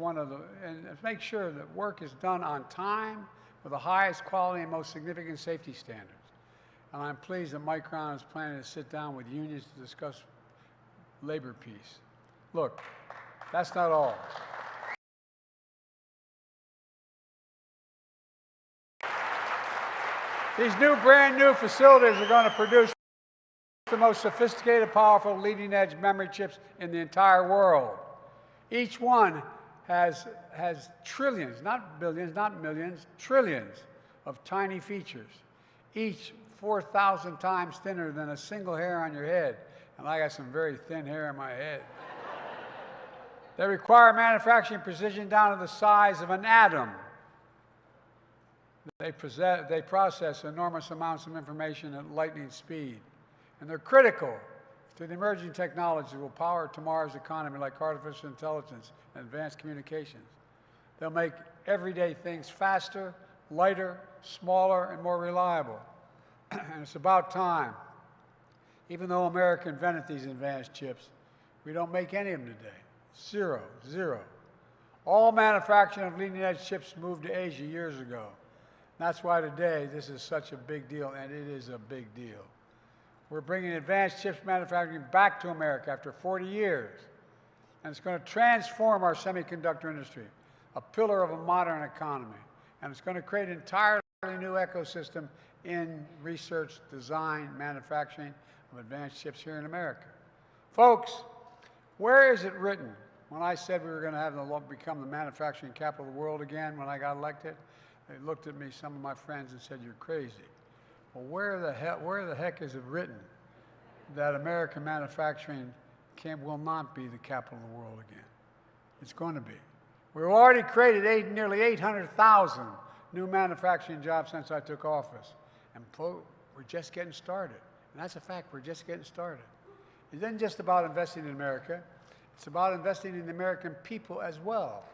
makes sure that work is done on time with the highest quality and most significant safety standards. And I'm pleased that Micron is planning to sit down with unions to discuss labor peace. Look, that's not all. These brand new facilities are going to produce the most sophisticated, powerful, leading-edge memory chips in the entire world. Each one has trillions, not billions, not millions, trillions of tiny features, each 4,000 times thinner than a single hair on your head. And I got some very thin hair on my head. They require manufacturing precision down to the size of an atom. They process enormous amounts of information at lightning speed. And they're critical to the emerging technologies that will power tomorrow's economy, like artificial intelligence and advanced communications. They'll make everyday things faster, lighter, smaller, and more reliable. And it's about time. Even though America invented these advanced chips, we don't make any of them today. Zero. All manufacturing of leading-edge chips moved to Asia years ago. That's why today this is such a big deal, and it is a big deal. We're bringing advanced chips manufacturing back to America after 40 years, and it's going to transform our semiconductor industry, a pillar of a modern economy, and it's going to create an entirely new ecosystem in research, design, manufacturing of advanced chips here in America. Folks, where is it written? When I said we were going to become the manufacturing capital of the world again when I got elected, they looked at me, some of my friends, and said, "You're crazy." Well, where the heck is it written that American manufacturing will not be the capital of the world again? It's going to be. We've already created nearly 800,000 new manufacturing jobs since I took office. And we're just getting started. And that's a fact, we're just getting started. It isn't just about investing in America. It's about investing in the American people as well.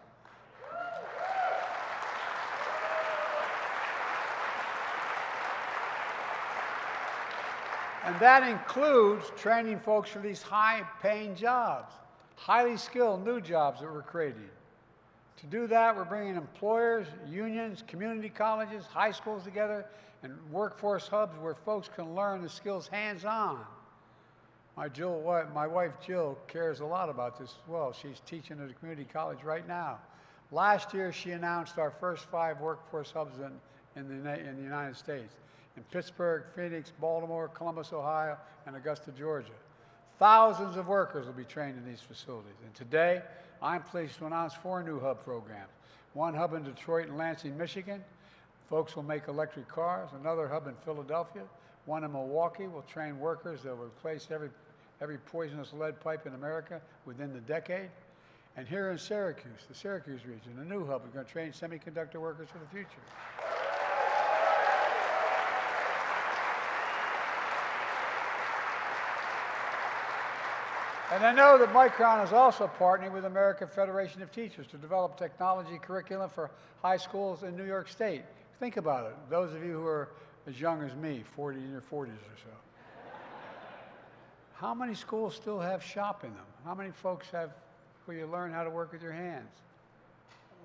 And that includes training folks for these high-paying jobs, highly skilled new jobs that we're creating. To do that, we're bringing employers, unions, community colleges, high schools together, and workforce hubs where folks can learn the skills hands-on. My wife Jill cares a lot about this as well. She's teaching at a community college right now. Last year, she announced our first 5 workforce hubs in the United States. In Pittsburgh, Phoenix, Baltimore, Columbus, Ohio, and Augusta, Georgia. Thousands of workers will be trained in these facilities. And today, I'm pleased to announce 4 new hub programs. 1 hub in Detroit and Lansing, Michigan. Folks will make electric cars. Another hub in Philadelphia. 1 in Milwaukee will train workers that will replace every poisonous lead pipe in America within the decade. And here in Syracuse, the Syracuse region, a new hub, we're going to train semiconductor workers for the future. And I know that Micron is also partnering with the American Federation of Teachers to develop technology curriculum for high schools in New York State. Think about it, those of you who are as young as me, in your 40s or so. How many schools still have shop in them? How many folks have where you learn how to work with your hands?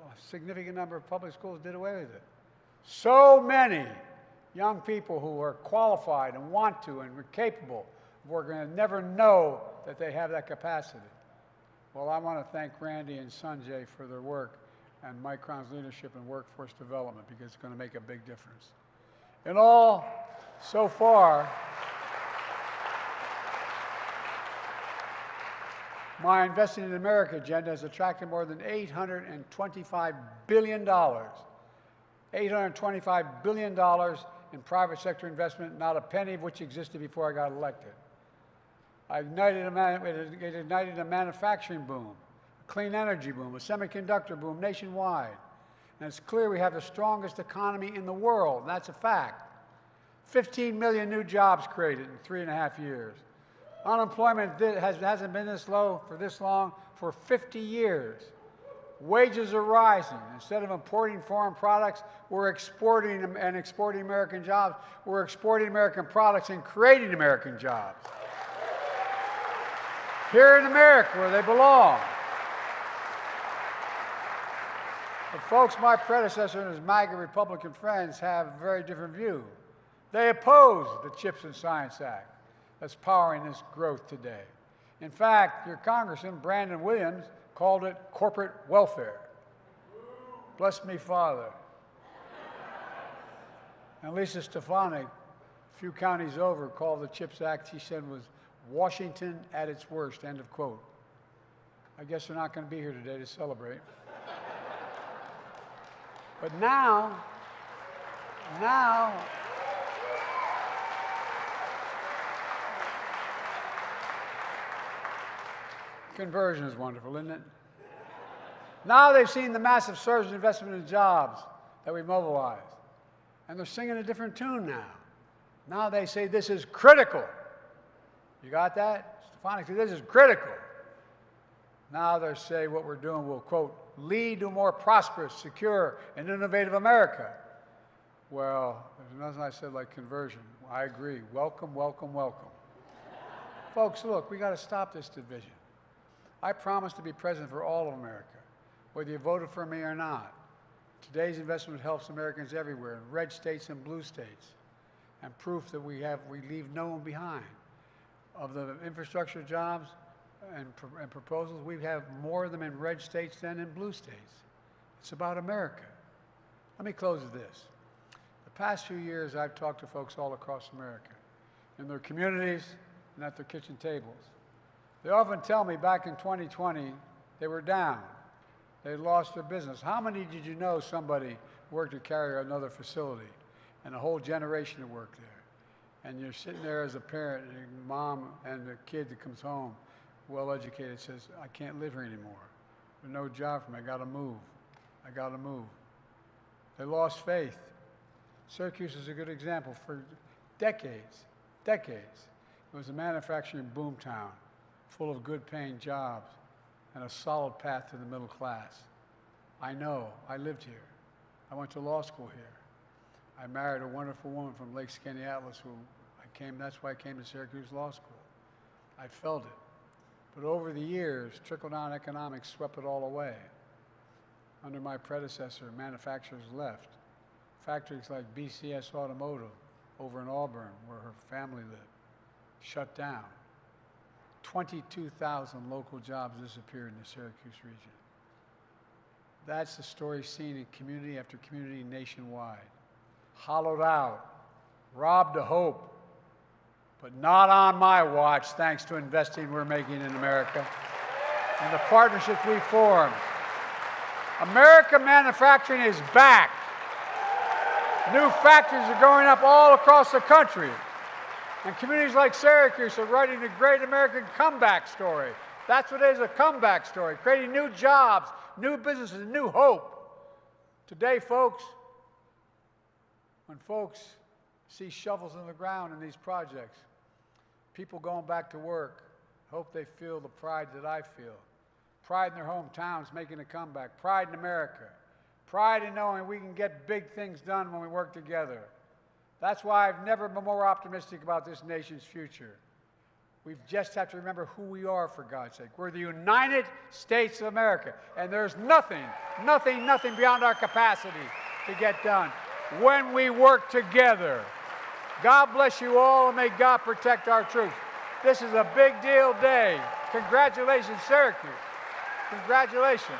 A significant number of public schools did away with it. So many young people who are qualified and want to and are capable we're going to never know that they have that capacity. Well, I want to thank Randy and Sanjay for their work and Micron's leadership in workforce development because it's going to make a big difference. In all, so far, my Investing in America agenda has attracted more than $825 billion. $825 billion in private sector investment, not a penny of which existed before I got elected. It ignited a manufacturing boom, a clean energy boom, a semiconductor boom nationwide. And it's clear we have the strongest economy in the world, and that's a fact. 15 million new jobs created in 3.5 years. Unemployment hasn't been this low for this long for 50 years. Wages are rising. Instead of importing foreign products, we're exporting American jobs. We're exporting American products and creating American jobs. Here in America, where they belong. But folks, my predecessor and his MAGA Republican friends have a very different view. They oppose the CHIPS and Science Act that's powering this growth today. In fact, your Congressman, Brandon Williams, called it corporate welfare. Bless me, Father. And Lisa Stefanik, a few counties over, called the CHIPS Act, she said, was Washington at its worst, end of quote. I guess they're not going to be here today to celebrate. But now, conversion is wonderful, isn't it? Now they've seen the massive surge in investment in jobs that we mobilized. And they're singing a different tune now. Now they say this is critical. You got that? Stefanik said this is critical. Now they say what we're doing will, quote, lead to a more prosperous, secure, and innovative America. Well, there's nothing I said like conversion. I agree. Welcome, welcome, welcome. Folks, look, we got to stop this division. I promise to be president for all of America, whether you voted for me or not. Today's investment helps Americans everywhere, in red states and blue states, and proof that we leave no one behind. Of the infrastructure jobs and proposals, we have more of them in red states than in blue states. It's about America. Let me close with this. The past few years, I've talked to folks all across America, in their communities and at their kitchen tables. They often tell me back in 2020, they were down. They lost their business. How many did you know somebody worked at Carrier, another facility, and a whole generation that worked there? And you're sitting there as a parent, and your mom and the kid that comes home, well-educated, says, I can't live here anymore. There's no job for me. I got to move. I got to move. They lost faith. Syracuse is a good example. For decades, it was a manufacturing boomtown, full of good-paying jobs and a solid path to the middle class. I know. I lived here. I went to law school here. I married a wonderful woman from Lake Skaneateles that's why I came to Syracuse Law School. I felt it. But over the years, trickle-down economics swept it all away. Under my predecessor, manufacturers left. Factories like BCS Automotive over in Auburn, where her family lived, shut down. 22,000 local jobs disappeared in the Syracuse region. That's the story seen in community after community nationwide. Hollowed out, robbed of hope, but not on my watch, thanks to investing we're making in America and the partnerships we formed. American manufacturing is back. New factories are going up all across the country. And communities like Syracuse are writing a great American comeback story. That's what it is, a comeback story, creating new jobs, new businesses, new hope. Today, folks, when folks see shovels in the ground in these projects, people going back to work, hope they feel the pride that I feel. Pride in their hometowns, making a comeback. Pride in America. Pride in knowing we can get big things done when we work together. That's why I've never been more optimistic about this nation's future. We just have to remember who we are, for God's sake. We're the United States of America, and there's nothing beyond our capacity to get done when we work together. God bless you all, and may God protect our troops. This is a big deal day. Congratulations, Syracuse. Congratulations.